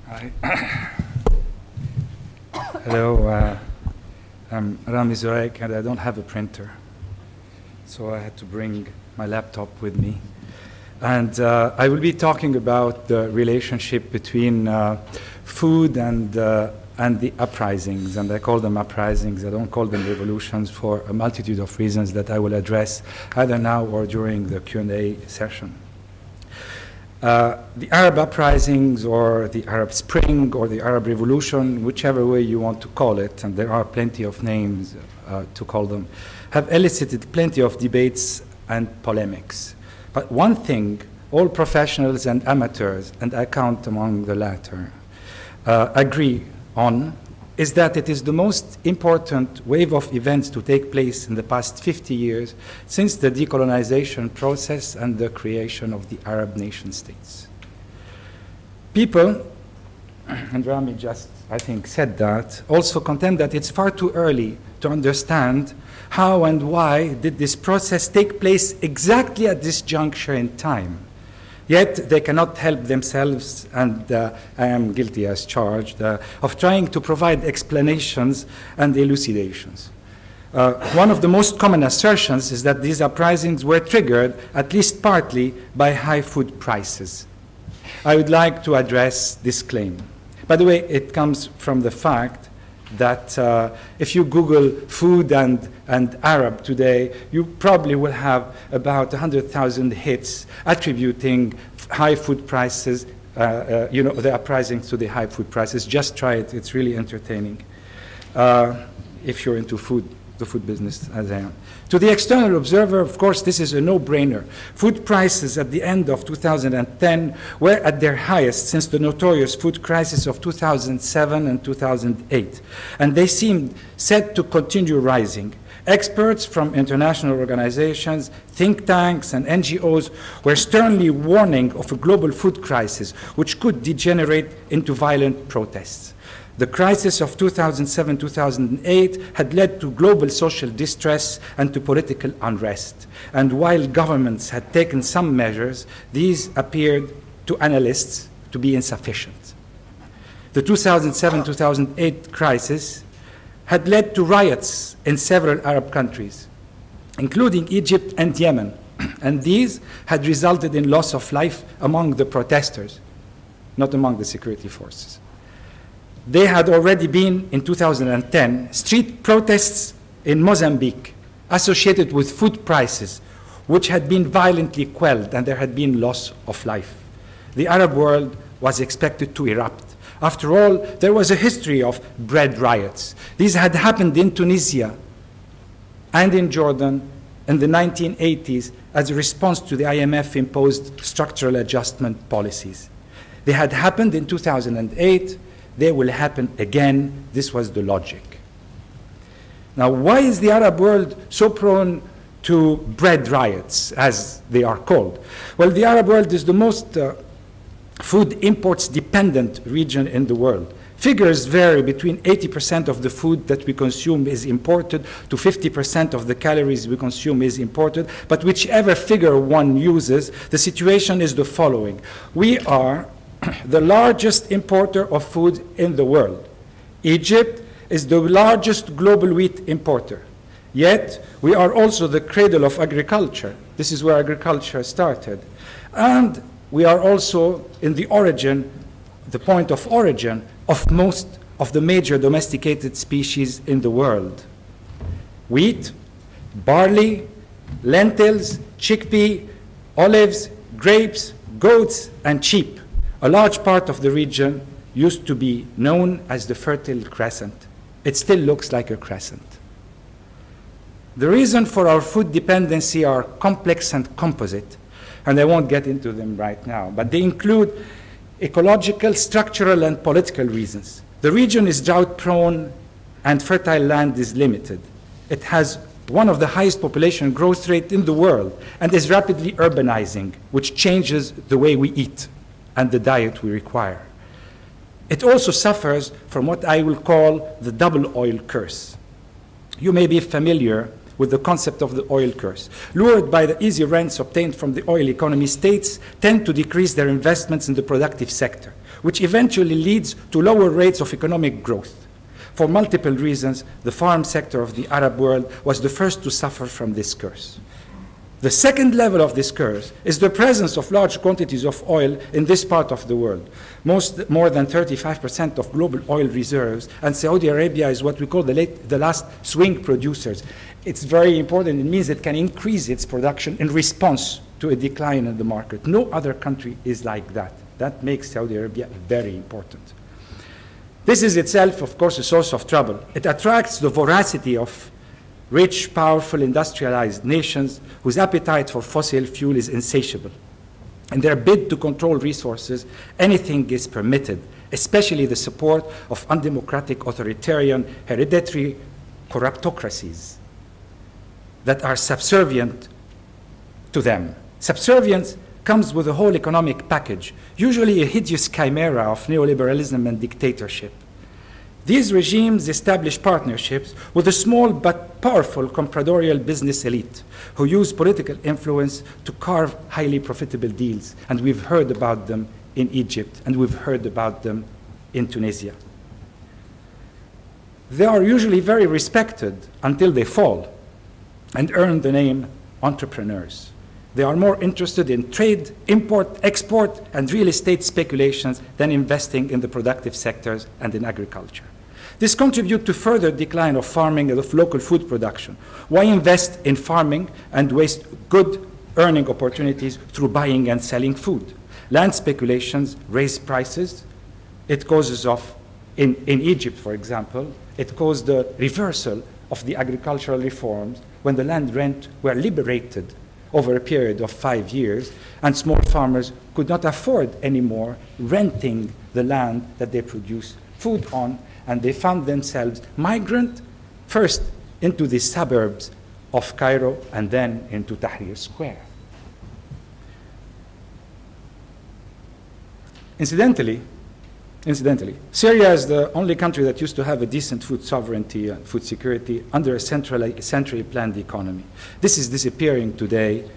Hi. Hello, I'm Rami Zurayk, and I don't have a printer, so I had to bring my laptop with me. And I will be talking about the relationship between food and the uprisings, and I call them uprisings. I don't call them revolutions for a multitude of reasons that I will address either now or during the Q&A session. The Arab Uprisings, or the Arab Spring, or the Arab Revolution, whichever way you want to call it, and there are plenty of names to call them, have elicited plenty of debates and polemics. But one thing all professionals and amateurs, and I count among the latter, agree on is that it is the most important wave of events to take place in the past 50 years since the decolonization process and the creation of the Arab nation states. People, and Rami just, I think, said that, also contend that it's far too early to understand how and why did this process take place exactly at this juncture in time. Yet they cannot help themselves, and I am guilty as charged, of trying to provide explanations and elucidations. One of the most common assertions is that these uprisings were triggered, at least partly, by high food prices. I would like to address this claim. By the way, it comes from the fact that if you Google food and Arab today, you probably will have about 100,000 hits attributing high food prices, the uprisings to the high food prices. Just try it. It's really entertaining if you're into food, the food business, as I am. To the external observer, of course, this is a no-brainer. Food prices at the end of 2010 were at their highest since the notorious food crisis of 2007 and 2008, and they seemed set to continue rising. Experts from international organizations, think tanks, and NGOs were sternly warning of a global food crisis which could degenerate into violent protests. The crisis of 2007-2008 had led to global social distress and to political unrest. And while governments had taken some measures, these appeared to analysts to be insufficient. The 2007-2008 crisis had led to riots in several Arab countries, including Egypt and Yemen, and these had resulted in loss of life among the protesters, not among the security forces. There had already been, in 2010, street protests in Mozambique associated with food prices, which had been violently quelled, and there had been loss of life. The Arab world was expected to erupt. After all, there was a history of bread riots. These had happened in Tunisia and in Jordan in the 1980s as a response to the IMF-imposed structural adjustment policies. They had happened in 2008. They will happen again. This was the logic. Now, why is the Arab world so prone to bread riots, as they are called? Well, the Arab world is the most food imports dependent region in the world. Figures vary between 80% of the food that we consume is imported to 50% of the calories we consume is imported. But whichever figure one uses, the situation is the following. We are the largest importer of food in the world. Egypt is the largest global wheat importer. Yet, we are also the cradle of agriculture. This is where agriculture started. And we are also in the origin, the point of origin, of most of the major domesticated species in the world. Wheat, barley, lentils, chickpea, olives, grapes, goats, and sheep. A large part of the region used to be known as the Fertile Crescent. It still looks like a crescent. The reason for our food dependency are complex and composite, and I won't get into them right now, but they include ecological, structural, and political reasons. The region is drought-prone and fertile land is limited. It has one of the highest population growth rates in the world and is rapidly urbanizing, which changes the way we eat and the diet we require. It also suffers from what I will call the double oil curse. You may be familiar with the concept of the oil curse. Lured by the easy rents obtained from the oil economy, states tend to decrease their investments in the productive sector. which eventually leads to lower rates of economic growth. For multiple reasons, the farm sector of the Arab world was the first to suffer from this curse. The second level of this curse is the presence of large quantities of oil in this part of the world. More than 35% of global oil reserves, and Saudi Arabia is what we call the last swing producers. It's very important. It means it can increase its production in response to a decline in the market. No other country is like that. That makes Saudi Arabia very important. This is itself, of course, a source of trouble. It attracts the voracity of rich, powerful, industrialized nations whose appetite for fossil fuel is insatiable. In their bid to control resources, anything is permitted, especially the support of undemocratic, authoritarian, hereditary corruptocracies that are subservient to them. Subservience comes with a whole economic package, usually a hideous chimera of neoliberalism and dictatorship. These regimes establish partnerships with a small but powerful compradorial business elite who use political influence to carve highly profitable deals. And we've heard about them in Egypt, and we've heard about them in Tunisia. They are usually very respected until they fall and earn the name entrepreneurs. They are more interested in trade, import, export, and real estate speculations than investing in the productive sectors and in agriculture. This contributes to further decline of farming and of local food production. Why invest in farming and waste good earning opportunities through buying and selling food? Land speculations raise prices. It causes in Egypt, for example, it caused the reversal of the agricultural reforms when the land rent were liberated over a period of 5 years, and small farmers could not afford anymore renting the land that they produce food on, and they found themselves migrant first into the suburbs of Cairo and then into Tahrir Square. Incidentally, Syria is the only country that used to have a decent food sovereignty and food security under a centrally planned economy. This is disappearing today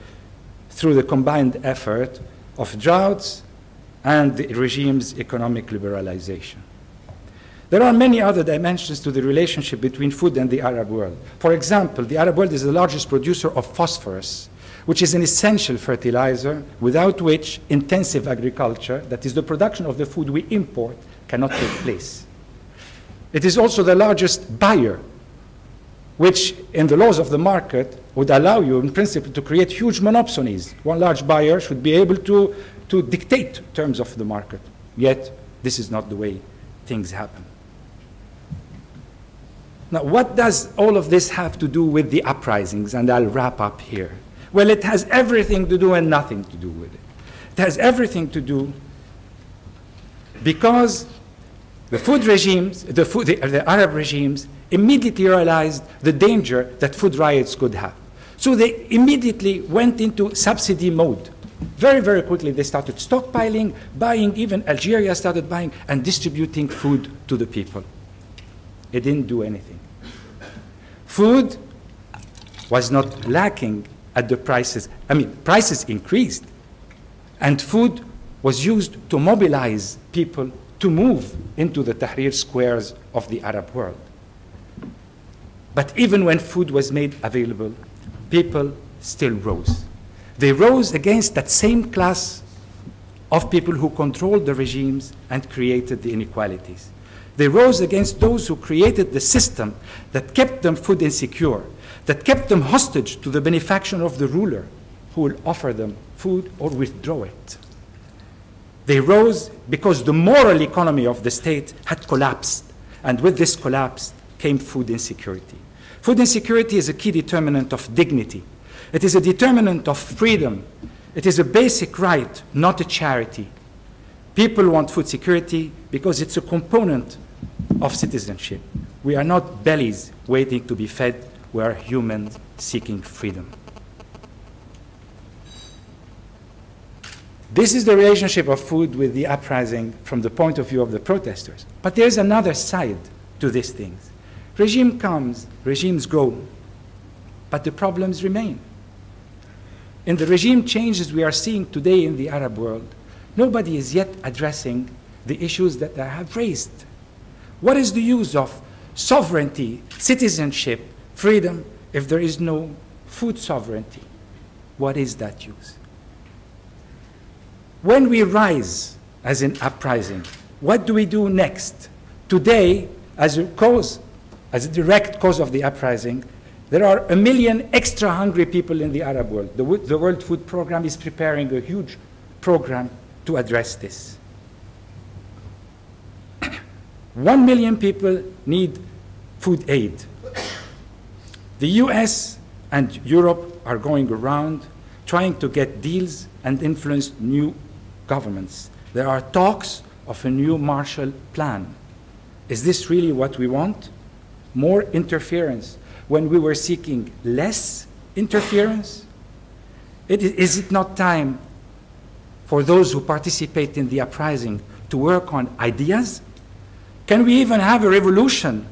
through the combined effort of droughts and the regime's economic liberalization. There are many other dimensions to the relationship between food and the Arab world. For example, the Arab world is the largest producer of phosphorus, which is an essential fertilizer without which intensive agriculture, that is the production of the food we import, cannot take place. It is also the largest buyer, which in the laws of the market would allow you in principle to create huge monopolies. One large buyer should be able to dictate terms of the market. Yet this is not the way things happen. Now, what does all of this have to do with the uprisings? And I'll wrap up here. Well, it has everything to do and nothing to do with it. It has everything to do because the food regimes, the Arab regimes, immediately realized the danger that food riots could have. So they immediately went into subsidy mode. Very, very quickly they started stockpiling, buying, even Algeria started buying and distributing food to the people. It didn't do anything. Food was not lacking at the prices. I mean, prices increased. And food was used to mobilize people to move into the Tahrir squares of the Arab world. But even when food was made available, people still rose. They rose against that same class of people who controlled the regimes and created the inequalities. They rose against those who created the system that kept them food insecure, that kept them hostage to the benefaction of the ruler who will offer them food or withdraw it. They rose because the moral economy of the state had collapsed, and with this collapse came food insecurity. Food insecurity is a key determinant of dignity. It is a determinant of freedom. It is a basic right, not a charity. People want food security because it's a component of citizenship. We are not bellies waiting to be fed. We are humans seeking freedom. This is the relationship of food with the uprising from the point of view of the protesters. But there's another side to these things. Regime comes, regimes go, but the problems remain. In the regime changes we are seeing today in the Arab world, nobody is yet addressing the issues that I have raised. What is the use of sovereignty, citizenship, freedom, if there is no food sovereignty? What is that use? When we rise as an uprising, what do we do next? Today, as a direct cause of the uprising, there are 1 million extra hungry people in the Arab world. The World Food Programme is preparing a huge program to address this. 1 million people need food aid. The US and Europe are going around trying to get deals and influence new governments. There are talks of a new Marshall Plan. Is this really what we want? More interference when we were seeking less interference? Is it not time for those who participate in the uprising to work on ideas? Can we even have a revolution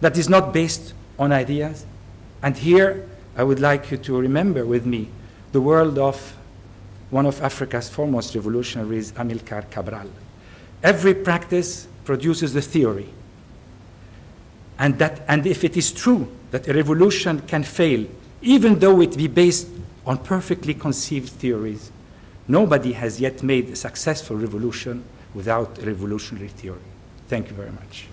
that is not based on ideas? And here, I would like you to remember with me the word of one of Africa's foremost revolutionaries, Amilcar Cabral. Every practice produces a theory. And if it is true that a revolution can fail, even though it be based on perfectly conceived theories, nobody has yet made a successful revolution without a revolutionary theory. Thank you very much.